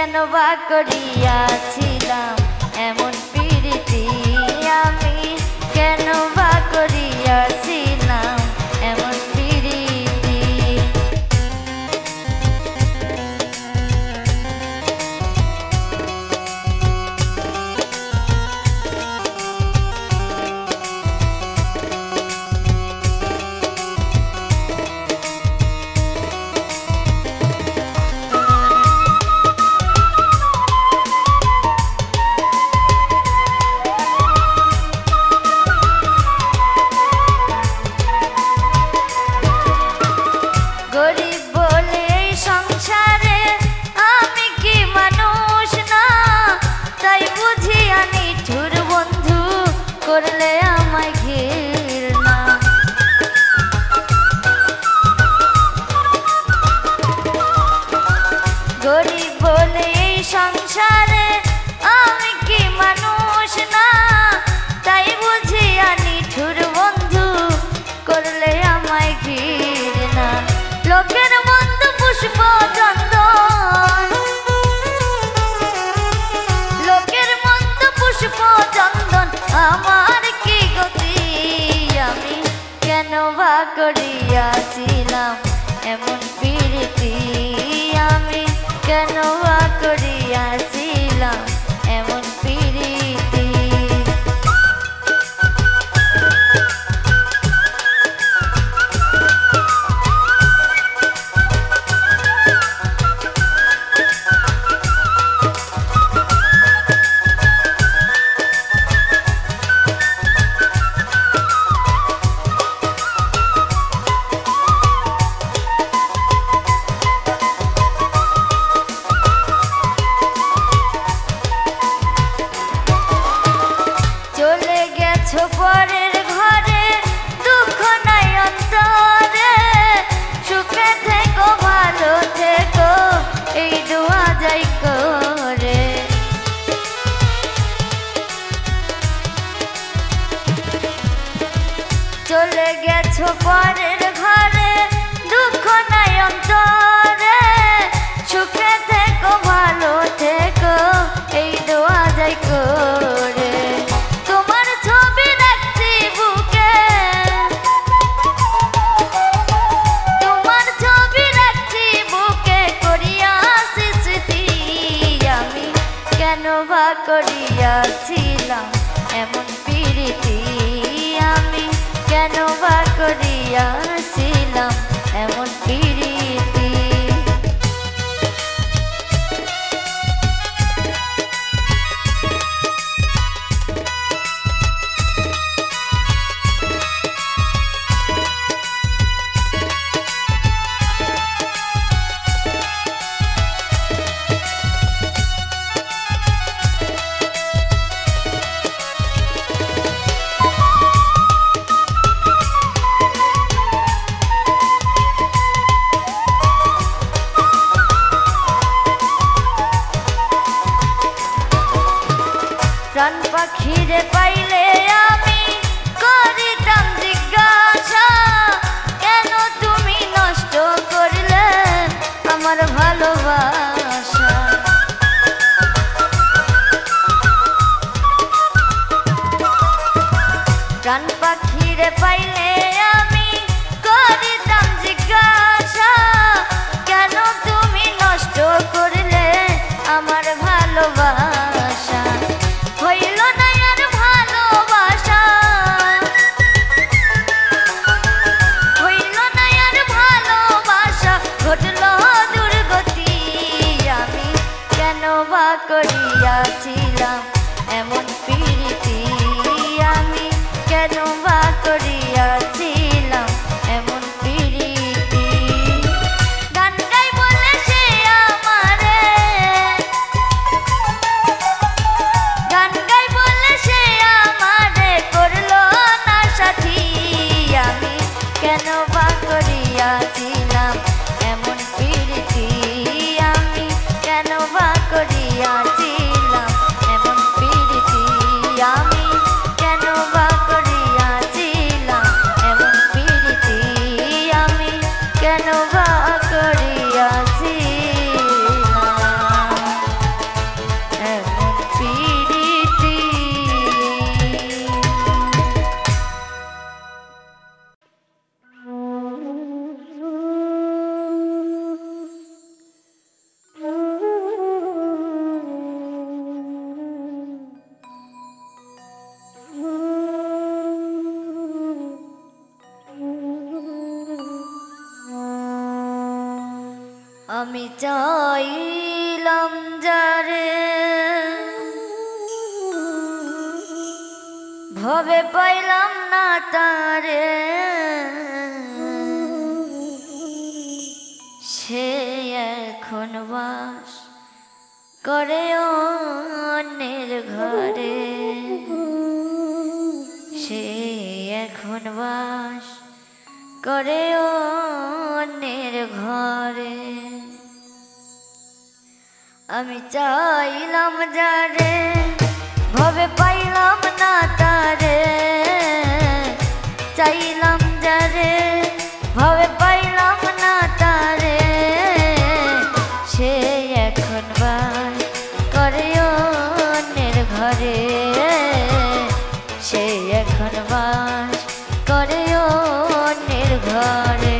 কেন বা করিয়াছিলাম এমন প্রীতি আমি কেন বা করিয়াছিলাম এমন প্রীতি করলে আমায় ঘৃণা গরিব বলে এই সংসারে আমি কি মানুষ না তাই বুঝি নিঠুর বন্ধু করলে আমায় ঘৃণা লোকের বন্ধু পুষ্প চন্দন লোকের বন্ধু পুষ্প চন্দন আমার কি গতি আমি কেন বা করিয়াছিলাম এমন প্রীতি আমি কেন বা করিয়াছিলাম এমন প্রীতি পরের ঘরে দুঃখ নাই অন্তরে সুখে থেকো ভালো থেকো এই দোয়া যাই করে চলে গেছো পরের ঘরে দুঃখ নাই অন্তরে সুখে থেকো ভালো থেকো এই দোয়া যাই করে কেন বা করিয়াছিলাম এমন প্রীতি আমি কেন বা করিয়াছিলাম এমন প্রীতি প্রাণ পাখিরে পাইলে আমি করিতাম জিজ্ঞাসা কেন তুমি নষ্ট করলে আমার ভালোবাসা প্রাণ পাখিরে পাইলে আমি করিতাম জিজ্ঞাসা কেন তুমি নষ্ট করলে আমার ভালোবাসা হইল না আর ভালোবাসা হইল না আর ভালোবাসা ঘটল দুর্গতি আমি কেন বা করিয়াছিলাম এমন প্রীতি আমি কেন বা করিয়াছিলাম এমন প্রীতি গান গাই বলে সে আমারে গান গাই বলে সে আমারে করলো না সাথী আমি কেন বা করিয়াছিলাম এমন প্রীতি আমি কেন বা করিয়াছিলাম এমন আমি চাইলাম যারে ভবে পাইলাম না তারে, সে এখন বাস করে অন্যের ঘরে, সে এখন বাস করে অন্যের ঘরে। আমি চাইলাম যারে ভবে পাইলাম না তারে, চাইলাম যারে ভবে পাইলাম না তারে, সে এখন বাস করে অন্যের ঘরে, সে এখন বাস করে অন্যের ঘরে।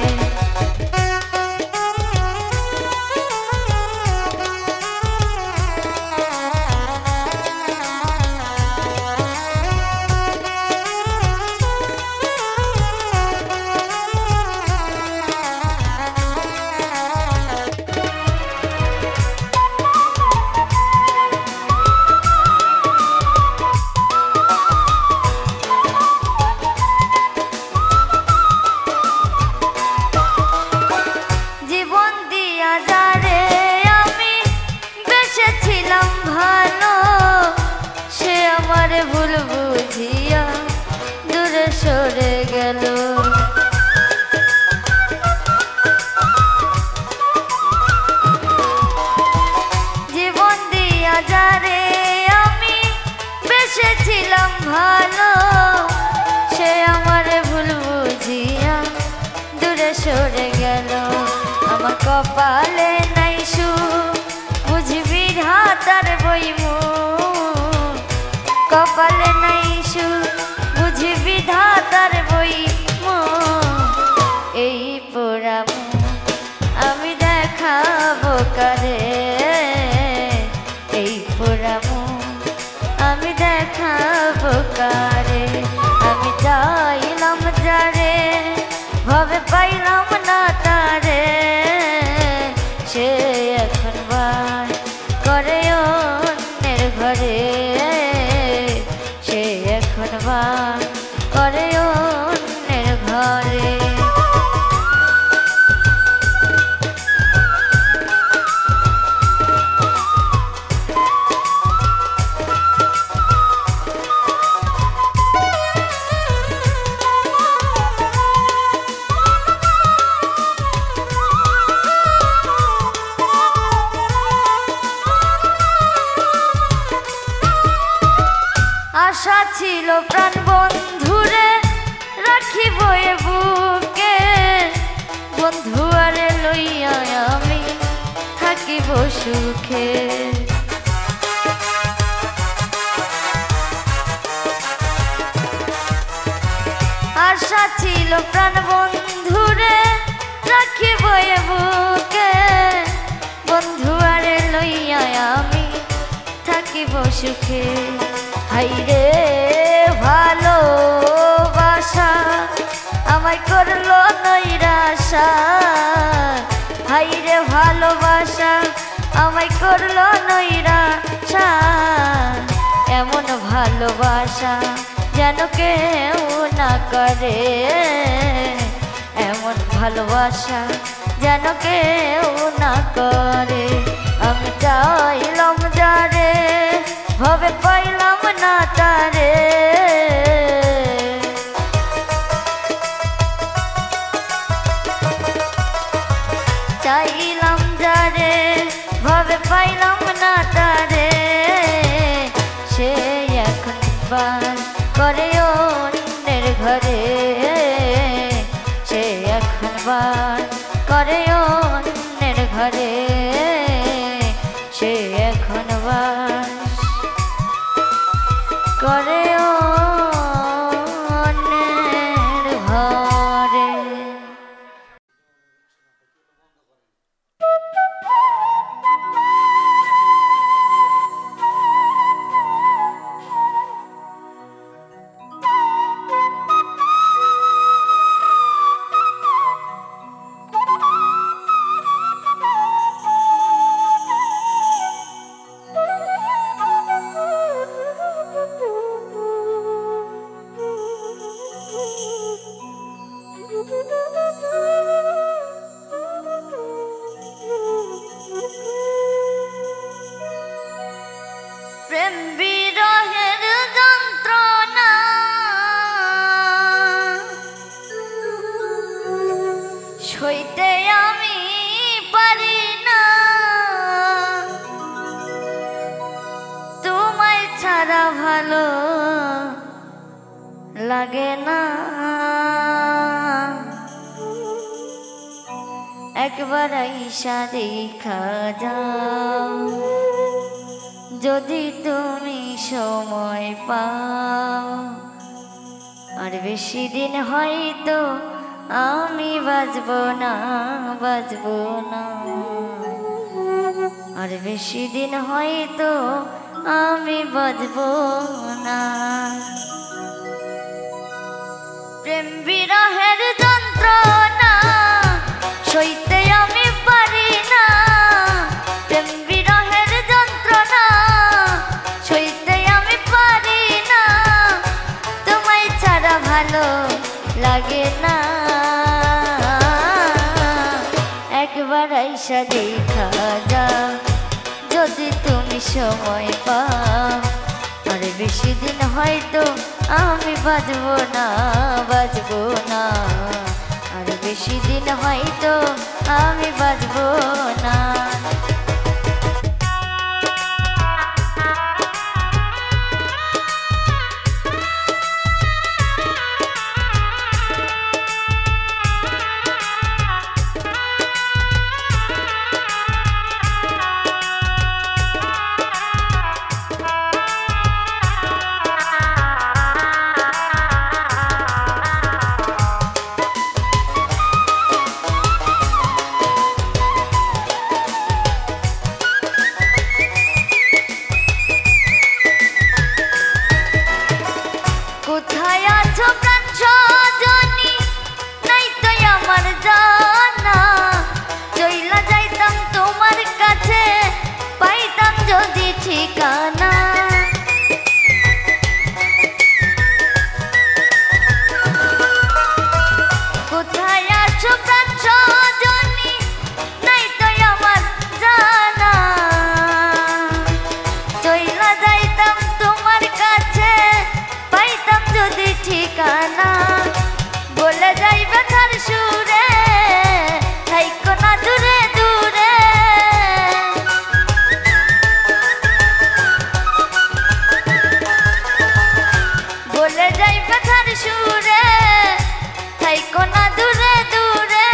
ভুল বুঝিয়া দূরে সরে গেল, জীবন দিয়া যারে আমি বেসেছিলাম ভালো, সে আমার ভুল বুঝিয়া দূরে সরে গেল। আমার কপালে নাই সুখ বুঝবি হাতার বইমু, কপালে নাই সুখ বুঝবি ধাতার বই মো, এই পোড়াম আমি দেখাবো কারে, এই পোড়াম আমি দেখাবো কারে। আমি চাইলাম যারে ভবে পাইলাম না তারে, সে এখন বাস করে অন্যের ঘরে, সে এখন বাস করে অন্যের ঘরে। আশা ছিল প্রাণ বন্ধুরে রাখিব এ বুকে, বন্ধু আরে লইয়া আমি থাকিব সুখে। আশা ছিল প্রাণ বন্ধুরে রাখিব এ বুকে, বন্ধু আরে লইয়া আমি থাকিব সুখে। হাইরে ভালোবাসা আমায় করলো নৈরাশা, হাইরে ভালোবাসা আমায় করলো নৈরাশা, এমন ভালোবাসা যেন কেউ না করে, এমন ভালোবাসা যেন কেউ না করে। আমি চাইলাম যারে ভবে পাইলাম না তারে, চাইলাম যারে ভবে পাইলাম না তারে, সে এখন বাস করে অন্যের ঘরে, সে এখন বাস করে অন্যের ঘরে, সে এখন বাস করে অন্যের ঘরে। না একবার আইসা দেখা যাও যদি তুমি সময় পাও আর বেশি দিন হয়তো আমি বাঁচবো না আর বেশি দিন হয়তো আমি বাঁচবো না প্রেম বিরহের যন্ত্রণা সইতে আমি পারি না প্রেম বিরহের যন্ত্রণা সইতে আমি পারি না তোমায় ছাড়া ভালো লাগে না একবার আইসা দেখা যাও যদি তুমি সময় পাও আর বেশি দিন হয়তো আমি বাঁচবো না আর বেশি দিন হয়তো আমি বাঁচবো না কোথায় আছো প্রাণ সজনী নাই তো আমার জানা চইলা যাইতাম তোমার কাছে পাইতাম যদি ঠিকানা কোথায় আছো প্রাণ সজনী নাই তো আমার জানা চইলা যাইতাম তোমার কাছে পাইতাম যদি ঠিকানা বলে যাইবে তার সুরে থাইকো না দূরে দূরে বলে যাইবে তার সুরে থাইকো না দূরে দূরে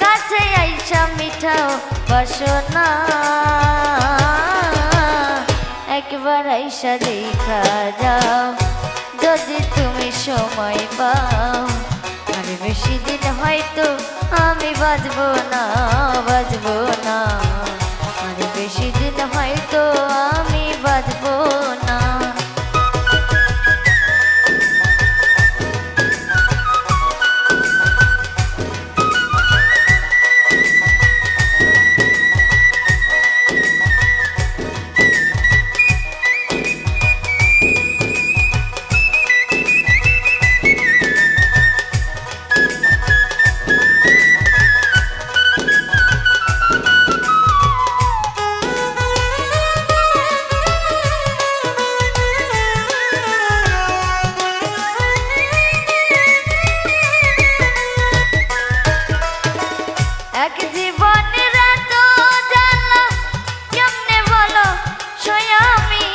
কাছে আইসা মিঠাও বাসনা একবার আইসা দেখা যাও যদি তুমি সময় পাও আর বেশি দিন হয়তো আমি বাঁচবো না আর বেশি দিন হয়তো আমি বাঁচবো না এক জীবনের এত জ্বালা কেমনে বলো সয়ামি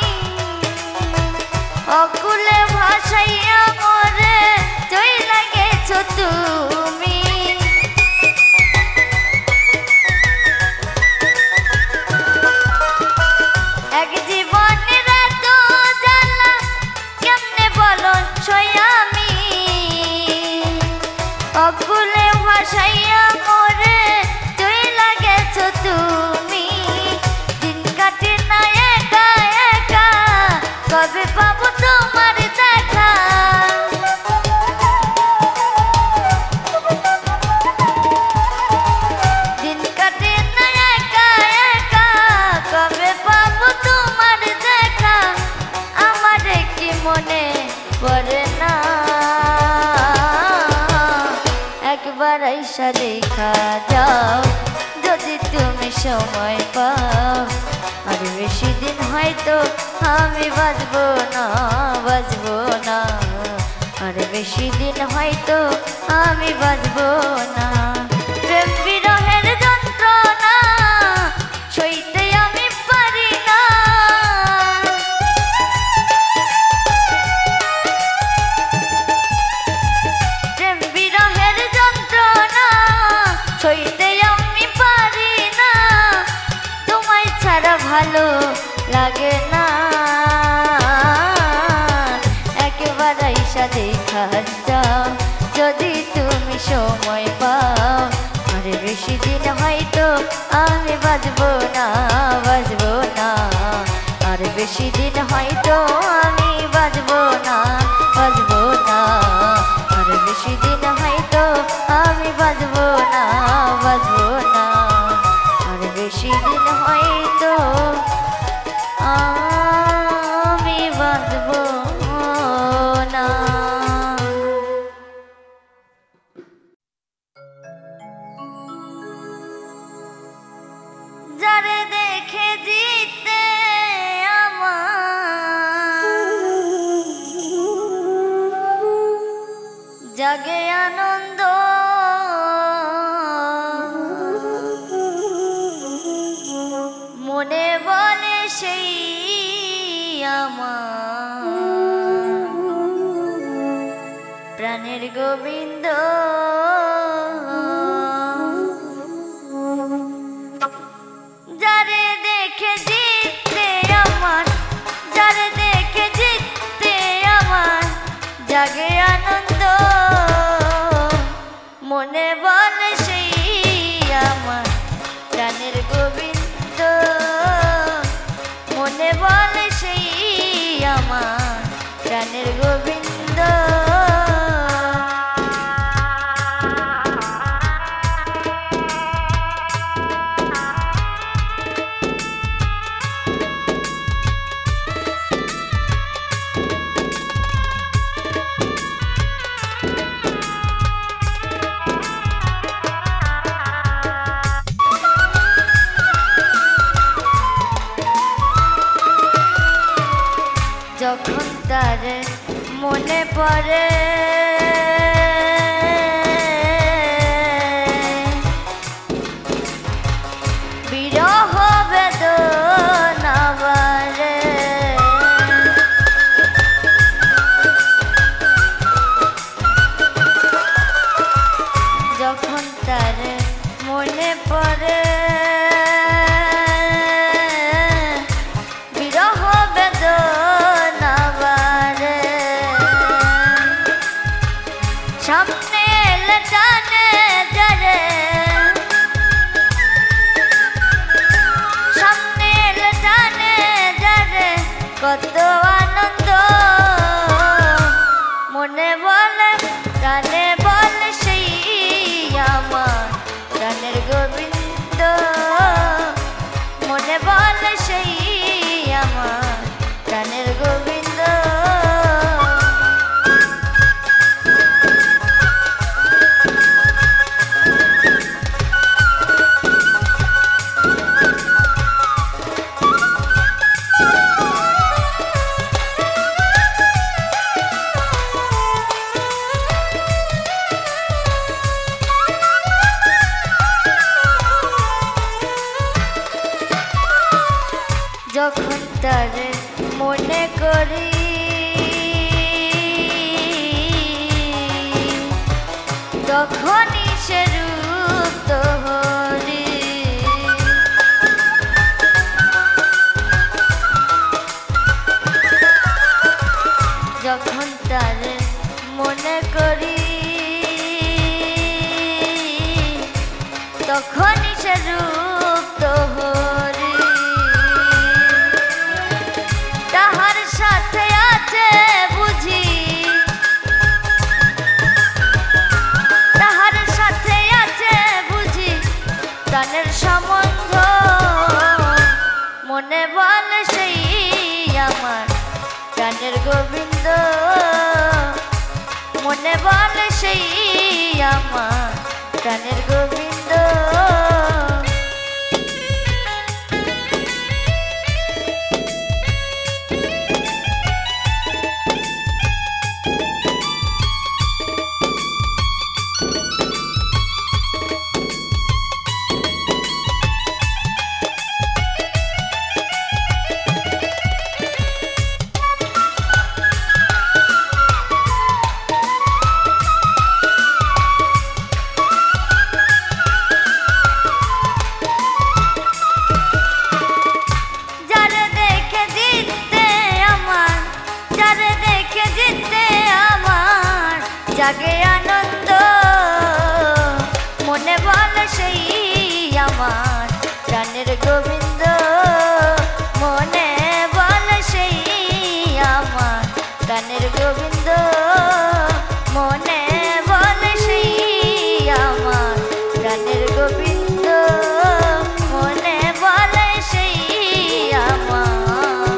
অকুলে ভাসাইয়া মরে চইলা গেছো তুমি এক জীবনের এত জ্বালা কেমনে বলো সয়ামি অকুলে ভাসাইয়া মরে চইলা গেছো তুমি দিন কাটে না একা একা কবে পাবো তোমার দেখা দিন কাটে না একা একা কবে পাবো তোমার দেখা আমার কি মনে পড়ে না একবার আইসা দেখা যাও যদি তুমি সময় পাও আর বেশি দিন হয়তো আমি বাঁচবো না আর বেশি দিন হয়তো আমি বাঁচবো না প্রেম বিরহের যন্ত্রণা সইতে আমি পারি না আমি বাজবো না বাজবো না আর বেশি দিন হয়তো আমি বাজবো না বাজবো না আর বেশি দিন হয়তো আমি বাজবো না বাজবো না আর বেশি দিন হয়তো আমি বাজবো না। যারে দেখে জিতে আমার জাগে আনন্দ মনে বলে সেই আমার প্রাণের গোবিন্দ। যারে দেখে জিততে আমার যারে দেখে জিততে আমার জাগে আনন্দ মনে বলে সেই আমার প্রাণের গোবিন্দ মনে বলে সেই আমার প্রাণের গোবিন্দ। যখন তার মনে পড়ে বিরহ বেদনা বারে যখন তার মনে পড়ে বিরহ বেদনা সামনে এলে টানে যারে সামনে এলে টানে যারে কত আনন্দ মনে বলে প্রাণে বলে সেই আমার প্রাণের গোবিন্দ মনে বলে সেই আমার প্রাণের গোবিন্দ। যখন তার মনে করি তখনই সে রূপ তোহরি যখন তার মনে করি তখনই সে রূপ তোহরি তাহার সাথে আছে বুঝি তাহার সাথে আছে বুঝি প্রাণের সম্বন্ধ মনে বলে সেই আমার প্রাণের গোবিন্দ মনে বলে সেই আমার প্রাণের গোবিন্দ। জাগে আনন্দ মনে বলে সেই আমার প্রাণের গোবিন্দ মনে বলে সেই আমার প্রাণের গোবিন্দ মনে বলে সেই আমার প্রাণের গোবিন্দ মনে বলে সেই আমার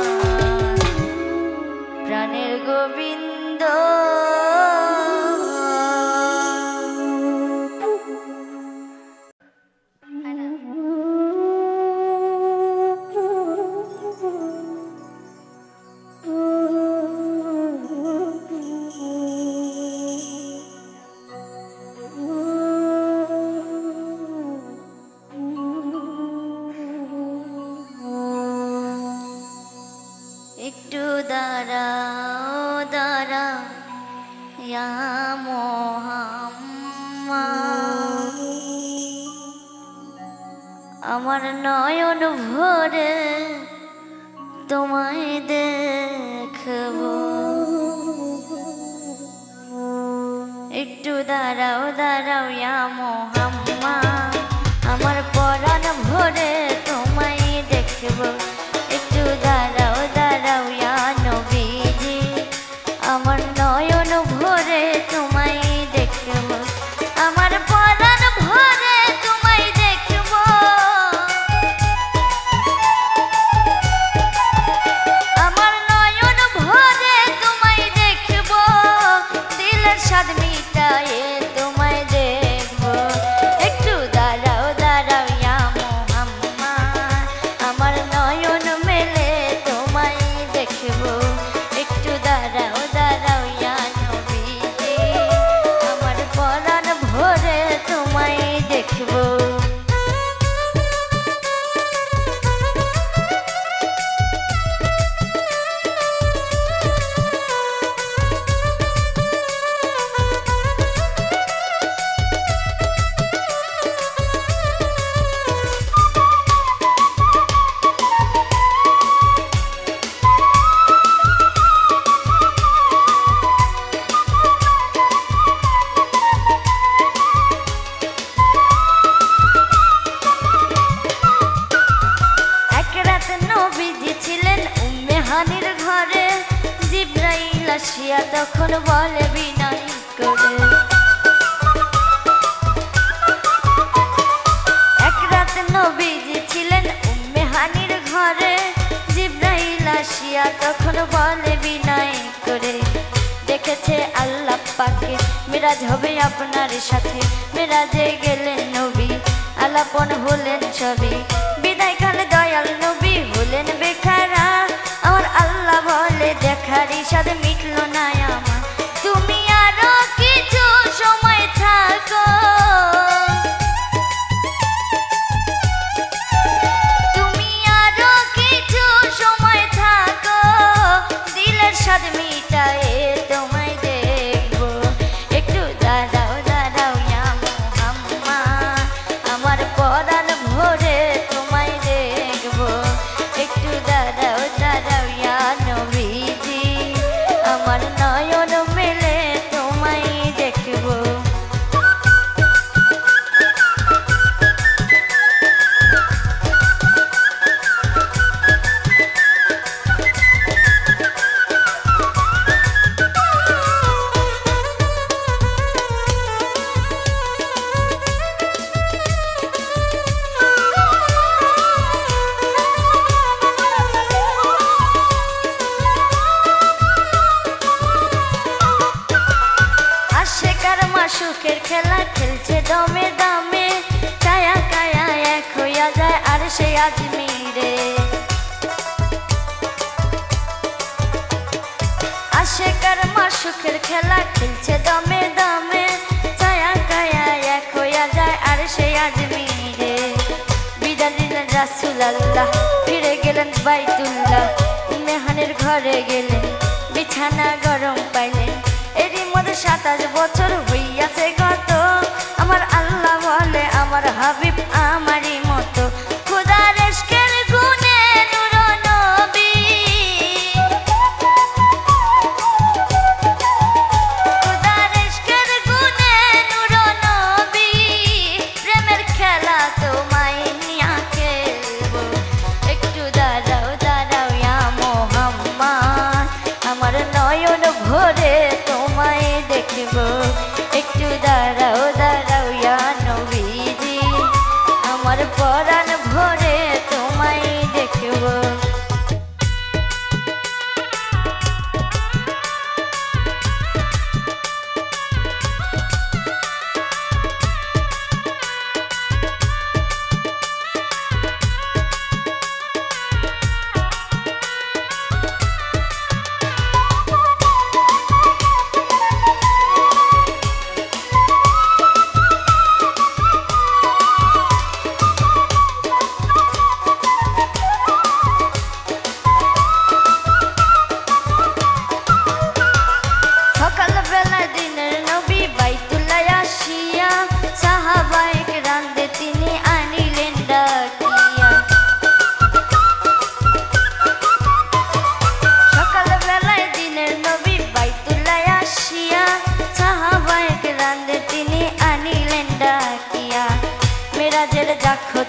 প্রাণের গোবিন্দ একটু দাঁড়াও দাঁড়াও ইয়া মুহাম্মদ আমার নয়ন ভরে তোমায় দেখব একটু দাঁড়াও দাঁড়াও ইয়া মুহাম্মদ আমার পরাণ ভরে তোমায় দেখব একটু দাঁড়াও দাঁড়াও ইয়া নবীজি আমার নয়ন ভরে তোমায় দেখব আমার পরাণ ভরে তোমায় দেখব আমার নয়ন ভরে তোমায় দেখব দিলের স্বাদ মিটায়ে তোমায় দেখব একটু দাঁড়াও দাঁড়াও ইয়া মুহাম্মদ আমার নয়ন মেলে তোমায় দেখব একটু দাঁড়াও দাঁড়াও ইয়া নবীজি আমার পরাণ ভরে তোমায় দেখব আসিয়া তখন বলে বিনয় করে এক রাত নবীজি ছিলেন উম্মে হানির ঘরে জিবরাইল আসিয়া তখন বলে বিনয় করে দেখেছে আল্লাহ পাকে মিরাজ হবে আপনার সাথে মিরাজে গেলেন নবী আলাপন হলেন সবই বিদায় কালে দয়াল নবী হলেন বেখারা আমার আল্লাহ বলে দেখার ইশাদ মিটল না আমার তুমি আরো কিছু সময় থাকো তুমি আরো কিছু সময় থাকো দিলের স্বাদ মিটায়ে তোমায় দেখবো একটু দাঁড়াও দাঁড়াও ইয়া মুহাম্মদ আমার পরাণ ভরে তোমায় দেখবো একটু দাঁড়াও দাঁড়াও ইয়া নবীজি আমার নয়ন মেলে তোমায় দেখবো সুখের খেলা খেলছে দমে দমে কায়া কায়া এক হইয়া যায় আর সে আজমিরে আশেকার মা সুখের খেলা খেলছে দমে দমে কায়া কায়া এক হইয়া যায় আর সে আজমিরে বিদায় দিলেন রাসূলুল্লাহ ফিরে গেলেন বাইতুল্লাহ মেহানের ঘরে গেলেন বিছানা গরম পাইলেন এরই মধ্যে 27 বছর হইয়াছে গত আমার আল্লাহ বলে আমার হাবিব আমারই মতো খোদার ইশকের গুণে নূর নবী খোদার ইশকের গুণে নূর নবী প্রেমের খেলা তোমায় নিয়া খেললাম পরাণ ভরে তোমায় দেখব।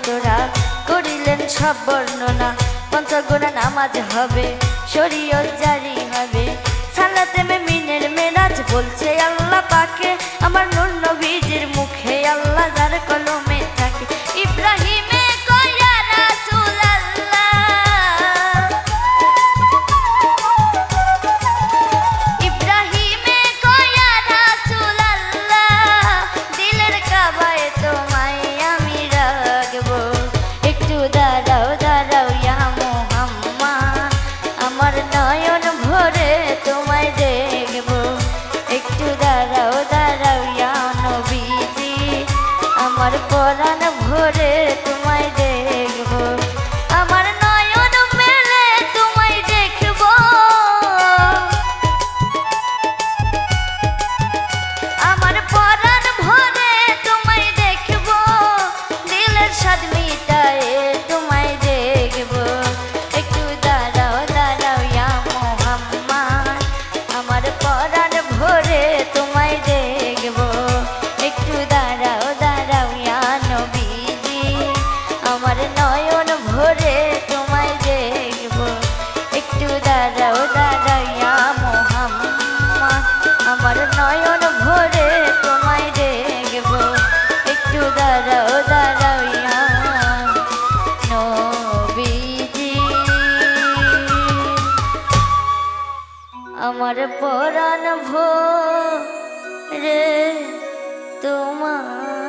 তোরা করিলেন সব বর্ণনা, পঞ্চগুণা নামাজ হবে, শরীয়ত জারি হবে, সালাতে মিনের মেরাজ বলছে আল্লাহ পাকে, আমার নূর নবীজির মুখে আল্লাহ যার কলমে থাকে। ইব্রাহিমে কয়া রাসূল আল্লাহ, ইব্রাহিমে কয়া রাসূল আল্লাহ, দিলের কাবায় তোমায় আমি রাখবো। একটু দাঁড়াও দাঁড়াও ইয়া মুহাম্মদ, আমার নয়ন ভরে তোমায় দেখবো। একটু দাঁড়াও দাঁড়াও ইয়া নবীজি, আমার পরাণ ভরে তোমায় দেখবো। আমার নয়ন মেলে তোমায় দেখবো, আমার পরাণ ভরে তোমায় দেখবো, দিলের স্বাদ মিটায়ে তোমায় দেখবো। একটু দাঁড়াও দাঁড়াও ইয়া মুহাম্মদ, আমার পরাণ ভরে তোমায় দেখবো। একটু দাঁড়াও দাঁড়াও ইয়া নবীজি, আমার নয়ন ভরে তোমায় দেখবো। একটু দাঁড়াও দাঁড়াও ইয়া মুহাম্মদ, আমার নয়ন ভরে তোমায় দেখবো। একটু দাঁড়াও দাঁড়াও ইয়া নবীজি, আমার পরাণ ভরে তোমায়